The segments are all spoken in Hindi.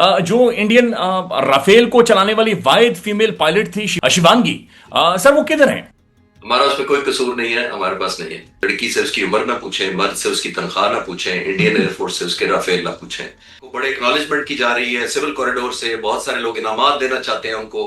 जो इंडियन राफेल को चलाने वाली वाहिद फीमेल पायलट थी शिवांगी, सर वो किधर है? हमारा उसमें कोई कसूर नहीं है, हमारे पास नहीं है। लड़की से उसकी उम्र ना पूछें, मर्द से उसकी तनख्वाह ना पूछें, इंडियन एयरफोर्स से उसके राफेल ना पूछें। वो बड़े एक्नॉलेजमेंट की जा रही है सिविल कॉरिडोर से, बहुत सारे लोग इनामात देना चाहते हैं उनको।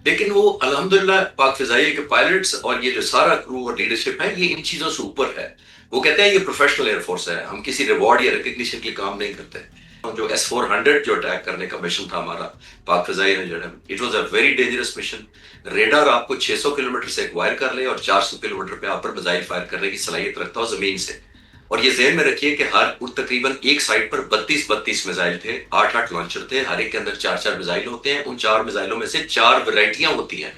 लेकिन वो अल्हम्दुलिल्लाह पाक फिजाइया के पायलट्स और ये जो सारा क्रू और लीडरशिप है, ये इन चीजों से ऊपर है। वो कहते हैं ये प्रोफेशनल एयरफोर्स है, हम किसी रिवॉर्ड या रिकग्निशन के लिए काम नहीं करते। जो S-400 जो अटैक करने का मिशन था हमारा, पाक फिजाई ने जो, it was a very dangerous mission. Radar आपको 600 किलोमीटर से एक्वायर कर ले और 400 किलोमीटर पे आप पर मिसाइल फायर करने की सलाहियत रखता हो जमीन से। और ये ज़हन में रखिए कि हर तकरीबन एक साइड पर 32 मिसाइल थे, 8 लॉन्चर थे, हर एक के अंदर 4 मिसाइल होते हैं। उन 4 मिसाइलों में से 4 वेराइटियां होती हैं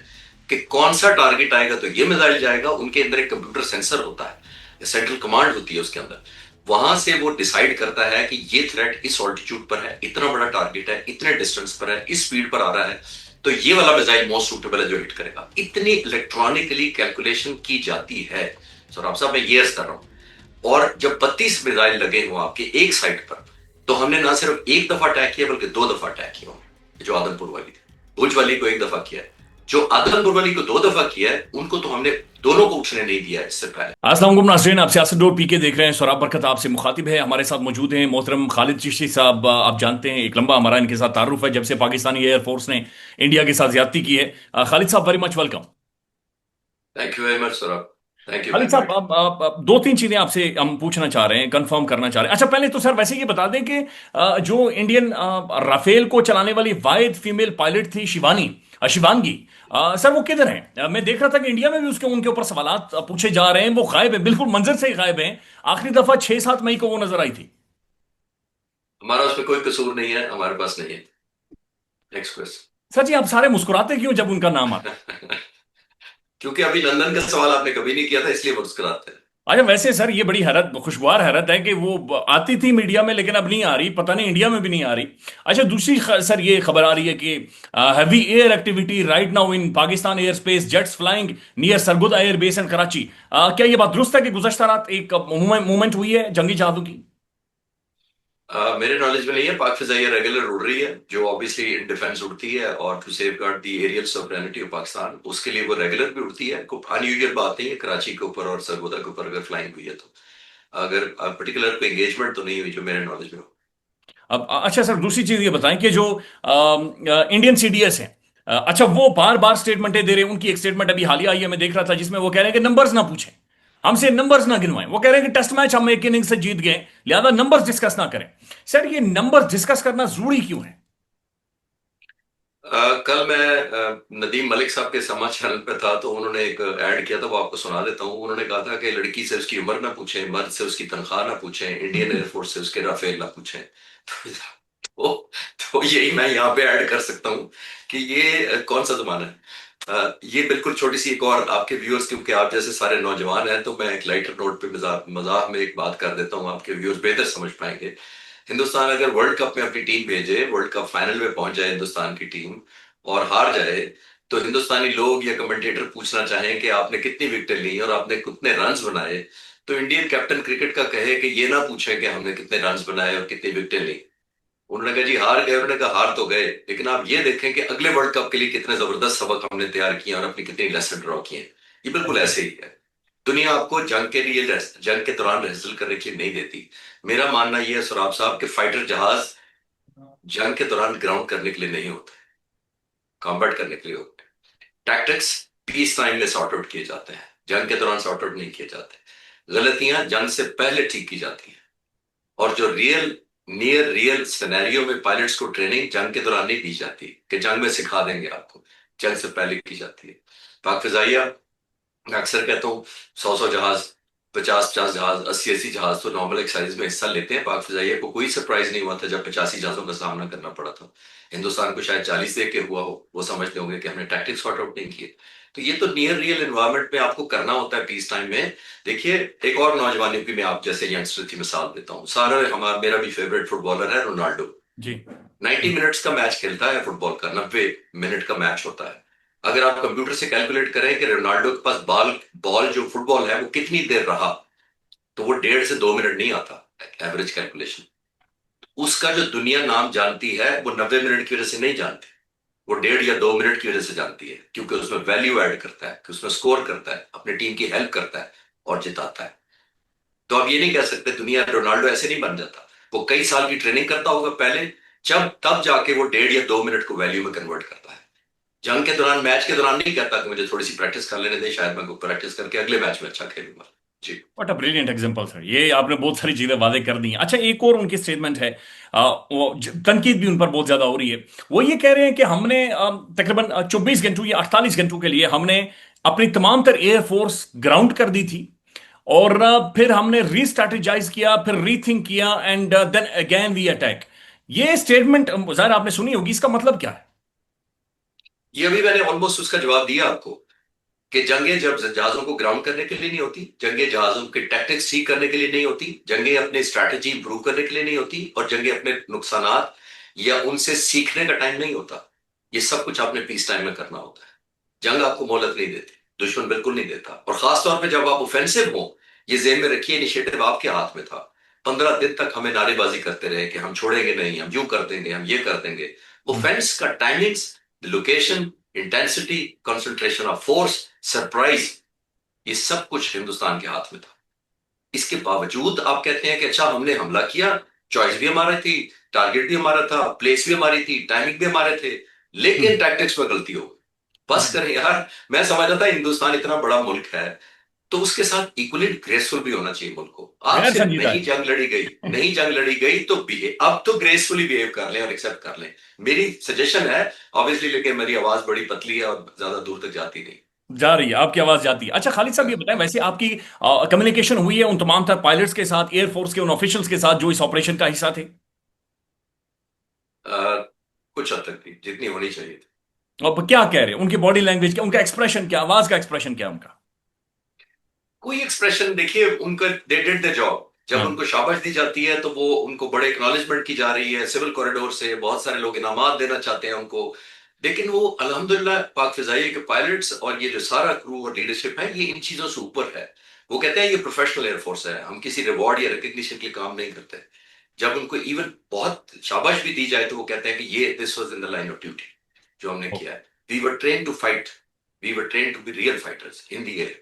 कि कौन सा टारगेट आएगा तो ये मिसाइल जाएगा। उनके अंदर एक कंप्यूटर सेंसर होता है, सेंट्रल कमांड होती है उसके अंदर। वहां से वो डिसाइड करता है कि ये थ्रेट इस ऑल्टीट्यूड पर है, इतना बड़ा टारगेट है, इतने डिस्टेंस पर है, इस स्पीड पर आ रहा है, तो ये वाला मिसाइल मोस्ट सूटेबल है जो हिट करेगा। इतनी इलेक्ट्रॉनिकली कैलकुलेशन की जाती है। सर आप साहब मैं ये कर रहा हूं। और जब 32 मिसाइल लगे हुए आपके एक साइड पर, तो हमने ना सिर्फ एक दफा अटैक किया बल्कि 2 दफा अटैक किया। जो आदमपुर वाली थी, भुज वाली को एक दफा किया है, जो आदमपुर वाली को 2 दफा किया है, उनको तो हमने दोनों को उठने नहीं दिया है इससे पहले। अस्सलाम वालेकुम नाज़रीन, आप सियासत डोर पी के देख रहे हैं। सौराब बरकत आपसे मुखातिब है। हमारे साथ मौजूद हैं मोहतरम खालिद चिश्ती साहब। आप जानते हैं एक लंबा हमारा इनके साथ तारुफ है जब से पाकिस्तानी एयरफोर्स ने इंडिया के साथ ज्यादती की है। खालिद साहब very much welcome. Thank you very much sir. Thank you Khalid very साहब, मच। अब दो तीन चीजें आपसे हम पूछना चाह रहे हैं, कंफर्म करना चाह रहे हैं। अच्छा, पहले तो सर वैसे ये बता दें कि जो इंडियन राफेल को चलाने वाली वाहिद फीमेल पायलट थी शिवांगी, सर वो किधर है? मैं देख रहा था कि इंडिया में भी उसके उनके ऊपर सवालात पूछे जा रहे हैं। वो गायब है, बिल्कुल मंजर से ही गायब है। आखिरी दफा 6-7 मई को वो नजर आई थी। हमारा उसमें कोई कसूर नहीं है, हमारे पास नहीं है। नेक्स्ट सर जी, आप सारे मुस्कुराते क्यों जब उनका नाम आता? क्वेश्चन। क्योंकि अभी लंदन का सवाल आपने कभी नहीं किया था, इसलिए मुस्कुराते हैं। अच्छा, वैसे सर ये बड़ी हैरत, खुशगवार हैरत है कि वो आती थी मीडिया में लेकिन अब नहीं आ रही, पता नहीं इंडिया में भी नहीं आ रही। अच्छा, दूसरी सर ये खबर आ रही है कि heavy air activity right now in Pakistan air space, jets flying near Sargodha air base and Karachi. क्या ये बात दुरुस्त है कि गुज़श्ता रात एक मूवमेंट हुई है जंगी जहाजों की? मेरे नॉलेज में नहीं है। पाक फिजाइया रेगुलर उड़ रही है, जो ऑब्वियसली इन डिफेंस उड़ती है और to safeguard the aerial sovereignty of Pakistan, उसके लिए वो रेगुलर भी उड़ती है। कोई अनयूजुअल बात नहीं है कराची के ऊपर और सरगोदा के ऊपर अगर फ्लाइंग हुई है तो। अगर पर्टिकुलर कोई एंगेजमेंट तो नहीं हुई जो मेरे नॉलेज में हो। अब अच्छा सर, दूसरी चीज ये बताएं कि जो इंडियन सीडीएस है, अच्छा वो बार बार स्टेटमेंटें दे रहे हैं। उनकी एक स्टेटमेंट अभी हालिया आई है, मैं देख रहा था, जिसमें वो कह रहे हैं कि नंबर्स ना पूछें, हमसे नंबर्स ना गिनवाएं। वो कह रहे हैं कि टेस्ट मैच हम एक इनिंग से जीत गए, लिहाजा नंबर्स डिस्कस ना करें। सर ये नंबर्स डिस्कस करना जरूरी क्यों है? कल मैं नदीम मलिक साहब के समाज चैनल पे था, तो उन्होंने एक ऐड किया था, वो आपको सुना देता हूँ। उन्होंने कहा था कि लड़की से उसकी उम्र ना पूछें, मर्द से उसकी तनख्वाह ना पूछें, इंडियन एयरफोर्स से उसके राफेल ना पूछें। तो, तो यही मैं यहाँ पे ऐड कर सकता हूँ कि ये कौन सा जमाना है। ये बिल्कुल छोटी सी एक और आपके व्यूअर्स, क्योंकि आप जैसे सारे नौजवान हैं, तो मैं एक लाइटर नोट पे मजाक मजाक में एक बात कर देता हूँ, आपके व्यूअर्स बेहतर समझ पाएंगे। हिंदुस्तान अगर वर्ल्ड कप में अपनी टीम भेजे, वर्ल्ड कप फाइनल में पहुंच जाए हिंदुस्तान की टीम और हार जाए, तो हिंदुस्तानी लोग या कमेंटेटर पूछना चाहें कि आपने कितनी विकेटें ली और आपने कितने रन्स बनाए, तो इंडियन कैप्टन क्रिकेट का कहे कि ये ना पूछे कि हमने कितने रन्स बनाए और कितनी विकेटें ली। उन्होंने कहा जी हार गए, उन्होंने कहा हार तो गए, लेकिन आप ये देखें कि अगले वर्ल्ड कप के लिए कितने जबरदस्त सबक हमने तैयार किए और अपनी कितनी लेसन ड्रॉ किए। ये बिल्कुल ऐसे ही है। दुनिया आपको जंग के लिए, जंग के दौरान रिहर्सल करने के लिए नहीं देती। मेरा मानना यह है सुराब साहब के फाइटर जहाज जंग के दौरान ग्राउंड करने के लिए नहीं होते, कॉम्बैट करने के लिए होते। टैक्टिक्स पीस टाइम में सॉर्ट आउट किए जाते हैं, जंग के दौरान सॉर्ट आउट नहीं किए जाते। गलतियां जंग से पहले ठीक की जाती हैं। और जो रियल नियर रियल सिनेरियो में पायलट्स को ट्रेनिंग जंग के दौरान नहीं दी जाती कि जंग में सिखा देंगे आपको, जंग से पहले की जाती है। पाक फिजाइया, मैं अक्सर कहता हूँ, 100 जहाज, 50 जहाज, 80 जहाज तो नॉर्मल एक्सरसाइज में हिस्सा लेते हैं। पाक फिजाइया को कोई सरप्राइज नहीं हुआ था जब 85 जहाजों का सामना करना पड़ा था। हिंदुस्तान को शायद 40 देख के हुआ हो, वो समझते होंगे कि हमने टैक्टिक्स सॉर्ट आउट नहीं किए। तो ये तो नियर रियल एनवायरमेंट में आपको करना होता है पीस टाइम में। देखिए, एक और नौजवानों की मैं आप जैसे यंगस्टर की मिसाल देता हूँ। सारा हमारा मेरा भी फेवरेट फुटबॉलर है रोनाल्डो। जी। 90 मिनट्स का मैच खेलता है फुटबॉल का, 90 मिनट का मैच होता है। अगर आप कंप्यूटर से कैलकुलेट करें कि रोनाल्डो के पास बॉल बॉल जो फुटबॉल है वो कितनी देर रहा, तो वो 1.5 से 2 मिनट नहीं आता। एवरेज कैलकुलेशन उसका जो दुनिया नाम जानती है वो 90 मिनट की वजह से नहीं जानती, वो 1.5 या 2 मिनट की वजह से जानती है, क्योंकि उसमें वैल्यू ऐड करता है, कि उसमें स्कोर करता है, अपनी टीम की हेल्प करता है और जिताता है। तो आप ये नहीं कह सकते दुनिया, रोनाल्डो ऐसे नहीं बन जाता। वो कई साल की ट्रेनिंग करता होगा पहले, जब तब जाके वो 1.5 या 2 मिनट को वैल्यू में कन्वर्ट करता है। जंग के दौरान, मैच के दौरान नहीं कहता कि मुझे थोड़ी सी प्रैक्टिस कर लेने दें, शायद मैं प्रैक्टिस करके अगले मैच में अच्छा खेलूंगा। जी। What a brilliant example sir, ये आपने बहुत सारी चीजें वादे कर दी हैं। अच्छा, एक और उनकी स्टेटमेंट है, तनकीद भी उन पर बहुत ज्यादा हो रही है। वो ये कह रहे हैं कि हमने तकरीबन 24 घंटों या 48 घंटों के लिए हमने अपनी तमाम तर एयरफोर्स ग्राउंड कर दी थी, और फिर हमने रीस्ट्रैटेजाइज किया, फिर रीथिंक किया, and then again we attack. ये स्टेटमेंट जाहिर आपने सुनी होगी, इसका मतलब क्या है? ये अभी मैंने ऑलमोस्ट उसका जवाब दिया आपको, कि जंगें जब जहाजों को ग्राउंड करने के लिए नहीं होती, जंगें जहाजों के टैक्टिक्स ठीक करने के लिए नहीं होती, जंगें अपने स्ट्रैटेजी इंप्रूव करने के लिए नहीं होती, और जंगें अपने नुकसानात या उनसे सीखने का टाइम नहीं होता। ये सब कुछ आपने पीस टाइम में करना होता है। जंग आपको मोहलत नहीं देती, दुश्मन बिल्कुल नहीं देता, और खासतौर पे जब आप ऑफेंसिव हो। ये जेब में रखिए, इनिशिएटिव आपके हाथ में था। 15 दिन तक हमें नारेबाजी करते रहे कि हम छोड़ेंगे नहीं, हम यूं कर देंगे, हम ये कर देंगे। हम्म। ऑफेंस का timings, location, intensity, concentration of force, surprise, ये सब कुछ हिंदुस्तान के हाथ में था। इसके बावजूद आप कहते हैं कि अच्छा हमने हमला किया, चॉइस भी हमारी थी, टारगेट भी हमारा था, प्लेस भी हमारी थी, टाइमिंग भी हमारे थे, लेकिन हम्म। टैक्टिक्स में गलती हो गई। बस करें यार। मैं समझ रहा था हिंदुस्तान इतना बड़ा मुल्क है, तो उसके साथ इक्वली ग्रेसफुल भी होना चाहिए मुल्क को। गैर आपसे संजीदा नहीं है। जंग लड़ी गई, नहीं जंग लड़ी गई तो बिहेव, अब तो ग्रेसफुली बिहेव कर लें और एक्सेप्ट कर लें। मेरी सजेशन है, ऑब्वियसली, लेकिन मेरी आवाज बड़ी पतली है और ज्यादा दूर तक जाती नहीं। जा रही है, आपकी आवाज जाती है। अच्छा खालिद साहब, ये बताएं, वैसे आपकी कम्युनिकेशन हुई है उन तमाम तर पायलट्स के साथ, एयरफोर्स के उन ऑफिशियल्स के साथ जो इस ऑपरेशन का हिस्सा थे? कुछ हद तक थी, जितनी होनी चाहिए थी। और क्या कह रहे हैं, उनकी बॉडी लैंग्वेज क्या, उनका एक्सप्रेशन क्या, आवाज का एक्सप्रेशन क्या उनका? कोई एक्सप्रेशन देखिए उनका, दे डिड द जॉब। जब हाँ। उनको शाबाश दी जाती है तो वो, उनको बड़े एक्नॉलेजमेंट की जा रही है सिविल कॉरिडोर से, बहुत सारे लोग इनामात देना चाहते हैं उनको। लेकिन वो अल्हम्दुलिल्लाह पाक फिजाइया के पायलट्स और ये जो सारा क्रू और लीडरशिप है, ये इन चीजों से ऊपर है। वो कहते हैं ये प्रोफेशनल एयरफोर्स है, हम किसी रिवॉर्ड या रिकग्निशन के लिए काम नहीं करते। जब उनको इवन बहुत शाबाश भी दी जाए तो वो कहते हैं कि ये this was in the line of duty, जो हमने ओ, किया है। We were train to fight, we were train to be real fighters in the air.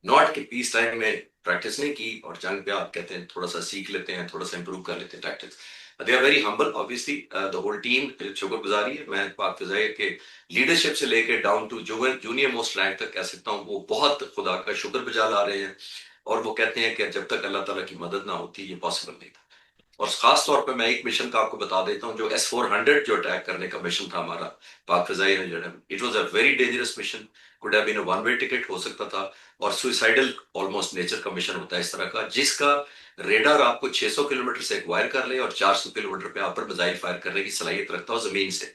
Not कि पीस टाइम में प्रैक्टिस नहीं की और जंग पे आप कहते हैं थोड़ा सा सीख लेते हैं, थोड़ा सा इंप्रूव कर लेते हैं tactics. They are very humble, obviously the whole team शुक्रगुजारी है। मैं पाक फिजाइया के लीडरशिप से लेकर down to junior most rank तक कह सकता हूँ, वो बहुत खुदा का शुक्र बजा ला रहे हैं। और वो कहते हैं कि जब तक अल्लाह ताला की मदद ना होती ये पॉसिबल नहीं था। और खास तौर पे मैं एक मिशन का आपको बता देता हूँ, जो S-400 जो अटैक करने का मिशन था हमारा, पाक फिजाइया ने जो, it was a very dangerous mission. Could have been a one way ticket, हो सकता था। और सुइसाइडल ऑलमोस्ट नेचर का मिशन होता है इस तरह का, जिसका रेडार आपको 600 किलोमीटर से एक्वायर कर ले और 400 किलोमीटर पे आप पर मिसाइल फायर करने की सलाहियत रखता हो जमीन से।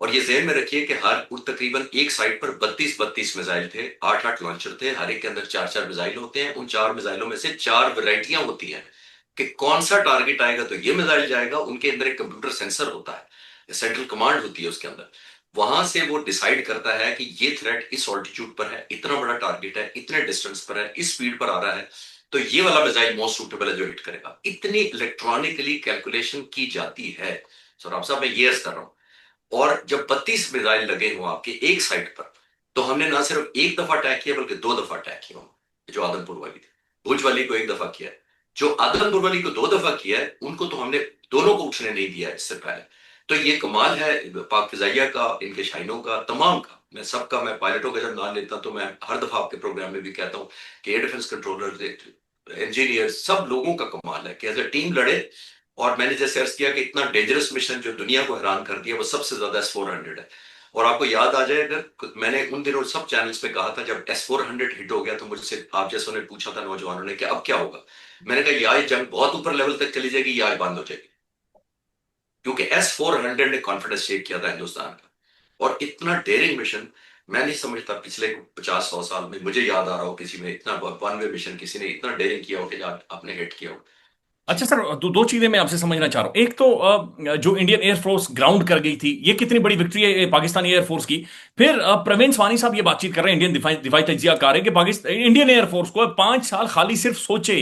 और ये ज़हन में रखिए कि हर तकरीबन एक साइड पर 32-32 मिसाइल थे, 8-8 लॉन्चर थे, हर एक के अंदर 4-4 मिसाइल होते हैं। उन 4 मिसाइलों में से 4 वैरायटियां होती हैं कि कौन सा टारगेट आएगा तो ये मिसाइल जाएगा। उनके अंदर एक कंप्यूटर सेंसर होता है, सेंट्रल कमांड होती है उसके अंदर। वहां से वो डिसाइड करता है कि ये थ्रेट इस ऑल्टीट्यूड पर है, इतना बड़ा टारगेट है, इतने डिस्टेंस पर है, इस स्पीड पर आ रहा है, तो ये वाला मिसाइल मोस्ट सूटेबल है जो हिट करेगा। इतनी इलेक्ट्रॉनिकली कैलकुलेशन की जाती है। सर आप साहब, मैं ये अर्ज कर रहा हूं। और जब 32 मिसाइल लगे हुए आपके एक साइड पर, तो हमने ना सिर्फ एक दफा अटैक किया बल्कि 2 दफा अटैक किया। जो आदमपुर वाली थी, भुज वाली को एक दफा किया है, जो आदमपुर वाली को 2 दफा किया है, उनको तो हमने दोनों को उठने नहीं दिया है इससे पहले। तो ये कमाल है पाक फिजाइया का, इनके शाइनों का, तमाम का। मैं सबका, मैं पायलटों का जब नाम लेता तो मैं हर दफा आपके प्रोग्राम में भी कहता हूँ कि एयर डिफेंस कंट्रोलर, इंजीनियर, सब लोगों का कमाल है कि एज ए टीम लड़े। और मैंने जैसे अर्ज किया कि इतना डेंजरस मिशन जो दुनिया को हैरान कर दिया, वो सबसे ज्यादा S-400 है। और आपको याद आ जाए, अगर मैंने उन दिनों सब चैनल्स पे कहा था, जब S-400 हिट हो गया तो मुझसे आप जैसों ने पूछा था, नौजवानों ने, कि अब क्या होगा। मैंने कहा या ये जंग बहुत ऊपर लेवल तक चली जाएगी या ये बंद हो जाएगी, क्योंकि S-400 ने कॉन्फिडेंस शेक किया था हिंदुस्तान का। और इतना डेयरिंग मिशन मैं नहीं समझता पिछले 50-100 साल में मुझे याद आ रहा हो किसी में इतना वन वे मिशन किसी ने इतना डेयरिंग किया हो कि आपने हिट किया हो। जी। अच्छा सर, दो चीजें मैं आपसे समझना चाह रहा हूं। एक तो जो इंडियन एयरफोर्स ग्राउंड कर गई थी, ये कितनी बड़ी विक्ट्री है पाकिस्तानी एयरफोर्स की। फिर प्रवीण स्वानी साहब ये बातचीत कर रहे हैं, इंडियन दिफाई दिफाई तज्जिया कार है कि पाकिस्तान इंडियन एयरफोर्स को 5 साल खाली सिर्फ सोचे,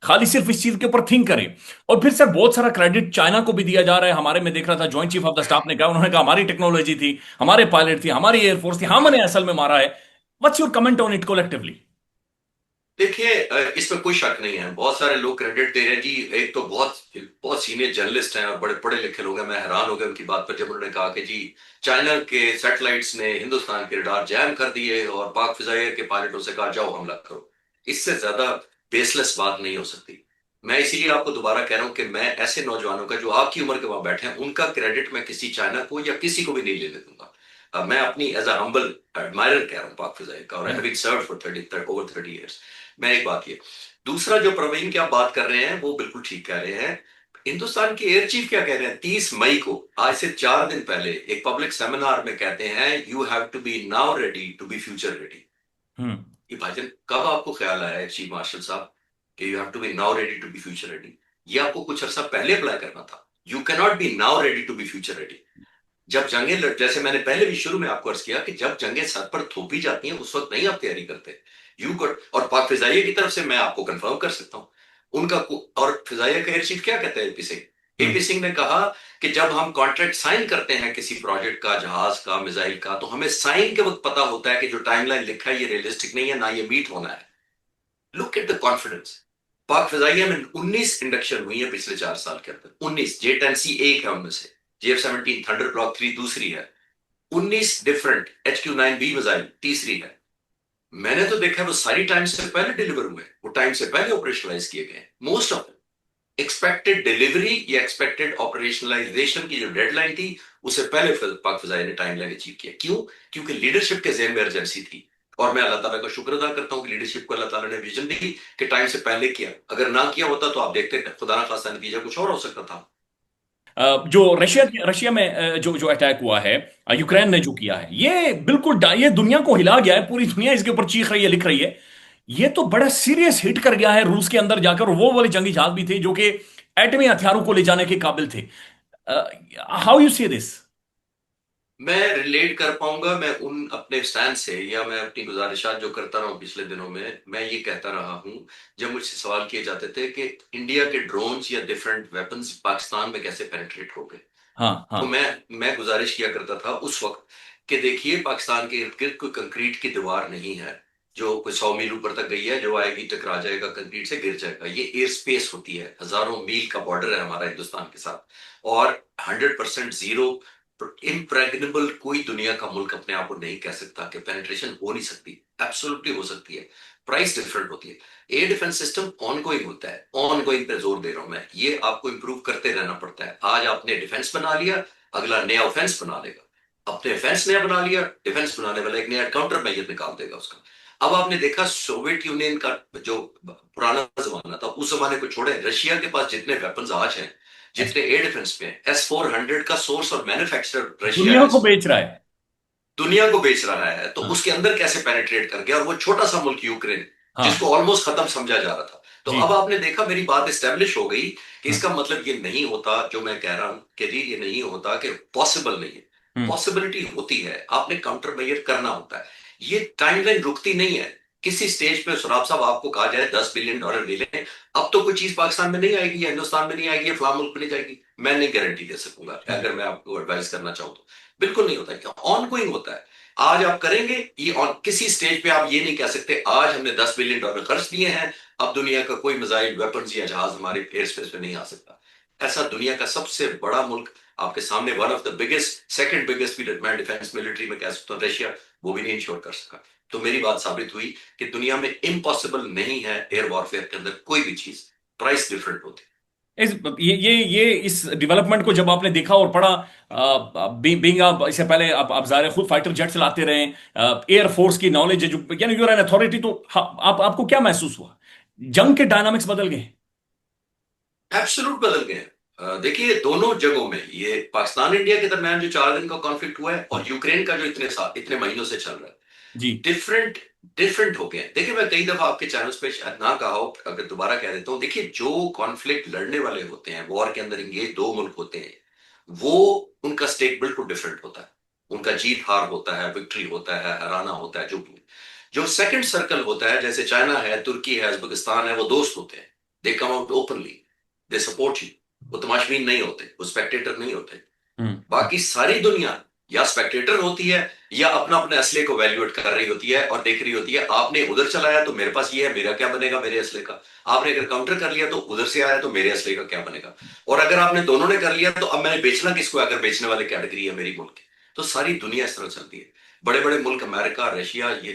खाली सिर्फ इस चीज के ऊपर थिंक करे। और फिर सर बहुत सारा क्रेडिट चाइना को भी दिया जा रहा है। हमारे में देख रहा था joint chief of the staff ने कहा, उन्होंने कहा हमारी टेक्नोलॉजी थी, हमारे पायलट थी, हमारी एयरफोर्स थी, हमने असल में मारा है। What's your comment on it collectively? देखिए, इसमें कोई शक नहीं है, बहुत सारे लोग क्रेडिट दे रहे हैं जी। एक तो बहुत बहुत सीनियर जर्नलिस्ट हैं और बड़े पढ़े लिखे लोग हैं, मैं हैरान हो गया उनकी बात पर जब उन्होंने कहा कि जी चाइना के सैटेलाइट्स ने हिंदुस्तान के रडार जैम कर दिए और पाक फिजाइया के पायलटों से कहा जाओ हमला करो। इससे ज्यादा बेसलेस बात नहीं हो सकती। मैं इसीलिए आपको दोबारा कह रहा हूं कि मैं ऐसे नौजवानों का जो आपकी उम्र के वहां बैठे हैं उनका क्रेडिट मैं किसी चाइना को या किसी को भी नहीं लेने दूंगा। मैं अपनी एज अ हम्बल एडमायरर कह रहा हूँ पाक फिजाइया का, और having served for 30 over 30 years. मैं एक बात ये, दूसरा जो प्रवीण की आप बात कर रहे हैं वो बिल्कुल ठीक कह रहे हैं। हिंदुस्तान के एयर चीफ क्या कह रहे हैं 30 मई को, आज से 4 दिन पहले एक पब्लिक सेमिनार में कहते हैं you have to be now ready to be future ready. Hmm. ये भाईजान कब आपको ख्याल आया है चीफ मार्शल साहब कि you have to be now ready to be future ready? ये आपको कुछ अरसा पहले अप्लाई करना था। You can not be now ready to be future ready. जब जंगें जैसे मैंने पहले भी शुरू में आपको अर्ज किया कि जब जंगें सर पर थोपी जाती हैं उस वक्त नहीं आप तैयारी करते। यू गॉट, और पाक फिजाइया की तरफ से मैं आपको कंफर्म कर सकता हूं उनका और फिजाइया का एयर चीफ क्या कहता है एपी सिंह। एपी हम्म। सिंह ने कहा कि जब हम कॉन्ट्रैक्ट साइन करते हैं किसी प्रोजेक्ट का, जहाज का, मिसाइल का, तो हमें साइन के वक्त पता होता है कि जो टाइमलाइन लिखा है ये रियलिस्टिक नहीं है, ना ये मीट होना है। Look at the confidence. पाक फिजाइया में 19 इंडक्शन हुई है पिछले 4 साल के अंदर। 19, J-10C एक है उनमें से, JF-17 थंडर ब्लॉक 3 दूसरी है, 19 डिफरेंट HQ-9B मिसाइल तीसरी है। मैंने तो देखा है वो सारी टाइम से पहले डिलीवर हुए, वो टाइम से पहले ऑपरेशनलाइज किए गए, मोस्ट ऑफ एक्सपेक्टेड डिलीवरी या एक्सपेक्टेड ऑपरेशनलाइजेशन की जो डेडलाइन थी उससे पहले पाक फिजाइया ने टाइमलाइन अचीव किया। क्यों? क्योंकि लीडरशिप के ज़हन में अर्जेंसी थी। और मैं अल्लाह ताला का शुक्र अदा करता हूं कि लीडरशिप को अल्लाह ताला ने विजन दी कि टाइम से पहले किया। अगर ना किया होता तो आप देखते खुदा ना खास्ता नतीजा कुछ और हो सकता था। जो रशिया रशिया में जो जो अटैक हुआ है, यूक्रेन ने जो किया है, ये बिल्कुल ये दुनिया को हिला गया है। पूरी दुनिया इसके ऊपर चीख रही है, लिख रही है। ये तो बड़ा सीरियस हिट कर गया है रूस के अंदर जाकर। वो वाले जंगी जहाज भी थे जो कि एटमी हथियारों को ले जाने के काबिल थे। How you see this? मैं रिलेट कर पाऊंगा, मैं उन अपने स्टैंड से या मैं अपनी गुजारिशात जो करता रहा हूं पिछले दिनों में, मैं ये कहता रहा हूं जब मुझसे सवाल किए जाते थे कि इंडिया के ड्रोन्स या डिफरेंट वेपन्स पाकिस्तान में कैसे पेनिट्रेट हो गए, हाँ, तो हाँ। मैं गुजारिश किया करता था उस वक्त कि देखिए पाकिस्तान के इर्द गिर्द कोई कंक्रीट की दीवार नहीं है जो कोई 100 मील ऊपर तक गई है, जो आएगी टकरा जाएगा कंक्रीट से, गिर जाएगा। ये एयर स्पेस होती है, हजारों मील का बॉर्डर है हमारा हिंदुस्तान के साथ। और 100% जीरो इम्प्रेग्नेबल कोई दुनिया का मुल्क अपने आप को नहीं कह सकता कि पेनिट्रेशन हो नहीं सकती। एब्सोल्युटली हो सकती है, प्राइस डिफरेंट होती है। एयर डिफेंस सिस्टम ऑनगोइंग होता है, ऑनगोइंग पे जोर दे रहा हूं मैं, ये आपको इंप्रूव करते रहना पड़ता है। आज आपने डिफेंस बना लिया, अगला नया ऑफेंस बना लेगा। अपने ऑफेंस नया बना लिया, डिफेंस बनाने वाला एक नया काउंटर मेजर निकाल देगा उसका। अब आपने देखा सोवियत यूनियन का जो पुराना जमाना था, उस जमाने को छोड़े, रशिया के पास जितने वेपन्स आज हैं, जितने एयर डिफेंस में, S-400 का सोर्स और मैन्युफैक्चरर रशिया दुनिया है को इस वक्त, बेच रहा है। दुनिया को बेच रहा है। तो हाँ, उसके अंदर कैसे पेनिट्रेट कर गया? और वो छोटा सा मुल्क यूक्रेन, हाँ। जिसको ऑलमोस्ट खत्म समझा जा रहा था। तो जी। अब आपने देखा मेरी बात एस्टेब्लिश हो गई कि हाँ। इसका मतलब ये नहीं होता जो मैं कह रहा हूं कि जी ये नहीं होता कि पॉसिबल नहीं है। हम्म। पॉसिबिलिटी होती है, आपने काउंटर मेजर करना होता है। ये टाइमलाइन रुकती नहीं है। किसी स्टेज पे सुराब साहब आपको कहा जाए $10 बिलियन ले लें, अब तो कोई चीज पाकिस्तान में नहीं आएगी या हिंदुस्तान में नहीं आएगी या फलां मुल्क में नहीं जाएगी, मैं नहीं गारंटी दे सकूंगा। अगर मैं आपको एडवाइस करना चाहूँ तो बिल्कुल नहीं होता है, ऑन गोइंग होता है। आज आप करेंगे ये, ऑन किसी स्टेज पे आप ये नहीं कह सकते आज हमने $10 बिलियन खर्च दिए हैं, अब दुनिया का कोई मिसाइल, वेपन्स या जहाज हमारे एयर स्पेस पे नहीं आ सकता। ऐसा दुनिया का सबसे बड़ा मुल्क आपके सामने, one of the biggest, second biggest भी मैं डिफेंस मिलिट्री में कह सकता हूँ, रशिया, वो भी नहीं इंश्योर कर सका। तो मेरी बात साबित हुई कि दुनिया में इम्पॉसिबल नहीं है एयर वॉरफेयर के अंदर कोई भी चीज, प्राइस डिफरेंट होती है। ये इस डेवलपमेंट को जब आपने देखा और पढ़ा, बीइंग आप इससे पहले आप जाहिर है खुद फाइटर जेट चलाते रहे, एयर फोर्स की नॉलेज है जो, यानी यूर एन अथॉरिटी, तो आपको क्या महसूस हुआ? जंग के डायनामिक्स बदल गए? एब्सोल्यूट बदल गए हैं। देखिए दोनों जगहों में, ये पाकिस्तान इंडिया के दरमियान जो 4 दिन का कॉन्फ्लिक्ट हुआ है और यूक्रेन का जो इतने महीनों से चल रहा है, जी। डिफरेंट डिफरेंट हो गए हैं। देखिए मैं कई दफा आपके चैनल्स पे शायद ना कहा हो, अगर दोबारा कह देता हूँ, देखिए जो कॉन्फ्लिक्ट लड़ने वाले होते हैं, वॉर के अंदर इंगेज दो मुल्क होते हैं, वो उनका स्टेक बिल्कुल डिफरेंट होता है। उनका जीत हार होता है, विक्ट्री होता है, हराना होता है, जो जो सेकंड सर्कल होता है, जैसे चाइना है, तुर्की है, उज्बेकिस्तान है, वो दोस्त होते हैं। They come out openly, they support you. वो तमाशबीन नहीं होते, वो स्पेक्टेटर नहीं होते। हम्म। बाकी सारी दुनिया या स्पेक्टेटर होती है, या अपना अपने असले को वैल्यूएट कर रही होती है और देख रही होती है, आपने उधर चलाया तो मेरे पास ये है, मेरा क्या बनेगा मेरे असले का। आपने अगर काउंटर कर लिया तो उधर से आया तो मेरे असले का क्या बनेगा। और अगर आपने दोनों ने कर लिया तो अब मैंने बेचना किसको है, अगर बेचने वाले कैटेगरी है मेरी मुल्क की। तो सारी दुनिया इस तरह चलती है। बड़े बड़े मुल्क अमेरिका, रशिया, ये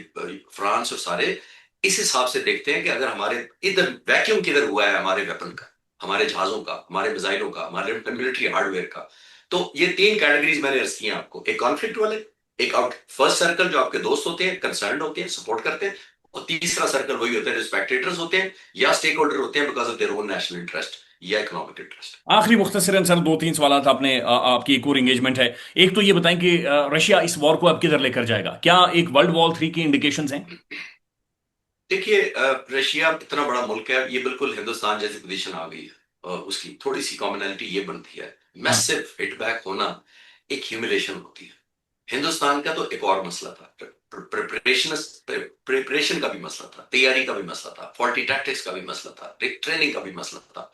फ्रांस और सारे इस हिसाब से देखते हैं कि अगर हमारे इधर वैक्यूम किधर हुआ है हमारे वेपन का, हमारे जहाजों का, हमारे मिसाइलों का, हमारे मिलिट्री हार्डवेयर का। तो ये तीन कैटेगरीज मैंने अर्ज की हैं आपको, एक कॉन्फ्लिक्ट वाले, एक आउट फर्स्ट सर्कल जो आपके दोस्त होते हैं, कंसर्न होते हैं, सपोर्ट करते हैं, और तीसरा सर्कल वही होते हैं जो स्पेक्टेटर्स होते हैं या स्टेक होल्डर होते हैं because of their own national interest या इकोनॉमिक इंटरेस्ट। आखिरी मुख्तसरन सर दो तीन सवाल आपने आपकी एक और एंगेजमेंट है। एक तो ये बताएं कि रशिया इस वॉर को अब किधर लेकर जाएगा, क्या एक वर्ल्ड वॉर 3 की इंडिकेशंस हैं? देखिए, रशिया इतना बड़ा मुल्क है, ये बिल्कुल हिंदुस्तान जैसी पोजीशन आ गई है। उसकी थोड़ी सी कॉमनैलिटी ये बनती है, हाँ। मैसिव हिटबैक होना एक ह्यूमिलेशन होती है। हिंदुस्तान का तो एक और मसला था, प्रिपरेशन प्रिपरेशन का भी मसला था, तैयारी का भी मसला था, फॉल्टी टैक्टिक्स का भी मसला था, ट्रेनिंग का भी मसला था।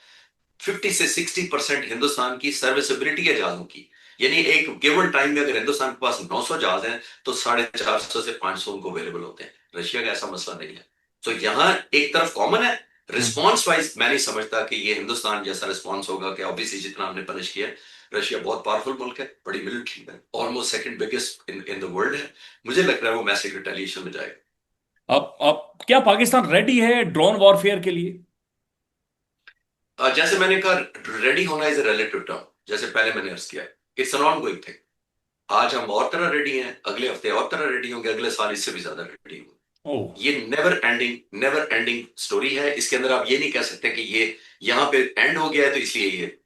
50 से 60% हिंदुस्तान की सर्विसबिलिटी है जहाजों की। यानी एक गिवन टाइम में अगर हिंदुस्तान के पास 900 जहाज हैं तो 450 से 500 उनको अवेलेबल होते हैं। रशिया का ऐसा मसला नहीं है। तो यहाँ एक तरफ कॉमन है, हम्म। रिस्पॉन्स वाइज मैं नहीं समझता कि ये हिंदुस्तान जैसा रिस्पॉन्स होगा कि ऑब्वियसली जितना हमने पनिश किया है। रशिया बहुत पावरफुल मुल्क है, बड़ी मिलिट्री है, almost second biggest in the world है। मुझे लग रहा है वो मैसिव रिटेलिएशन में जाएगा। अब क्या पाकिस्तान रेडी है ड्रोन वॉरफेयर के लिए? जैसे मैंने कहा, रेडी होना इज ए रिलेटिव टर्म। जैसे पहले मैंने अर्ज किया, it's an on going thing. आज हम और तरह रेडी हैं, अगले हफ्ते और तरह रेडी होंगे, अगले साल इससे भी ज्यादा रेडी होंगे। ओह। ये नेवर एंडिंग स्टोरी है। इसके अंदर आप ये नहीं कह सकते कि ये यहाँ पे एंड हो गया है तो इसलिए ये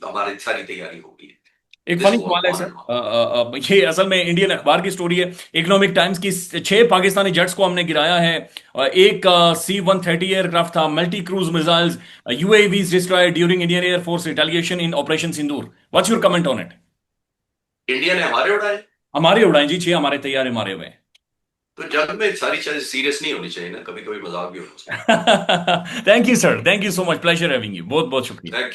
हमारी सारी तैयारी हो गई है। एक दिस फनी गो सवाल है ऑन सर, एंड ऑन। ये असल में इंडियन अखबार की स्टोरी है। इकोनॉमिक टाइम्स की 6 पाकिस्तानी जेट्स को हमने गिराया है। एक C-130 एयरक्राफ्ट था, multi cruise missiles, UAVs destroyed during Indian air force retaliation in operation Sindoor. What's your comment on it? India ने हमारे उड़ाए। हमारे उड़ाए जी, 6 हमारे तैयार है, मारे हुए हैं। तो जंग में सारी चीजें सीरियस नहीं होनी चाहिए ना, कभी कभी मजाक भी होना चाहिए। Thank you sir, thank you so much, pleasure having you, बहुत बहुत शुक्रिया। थैंक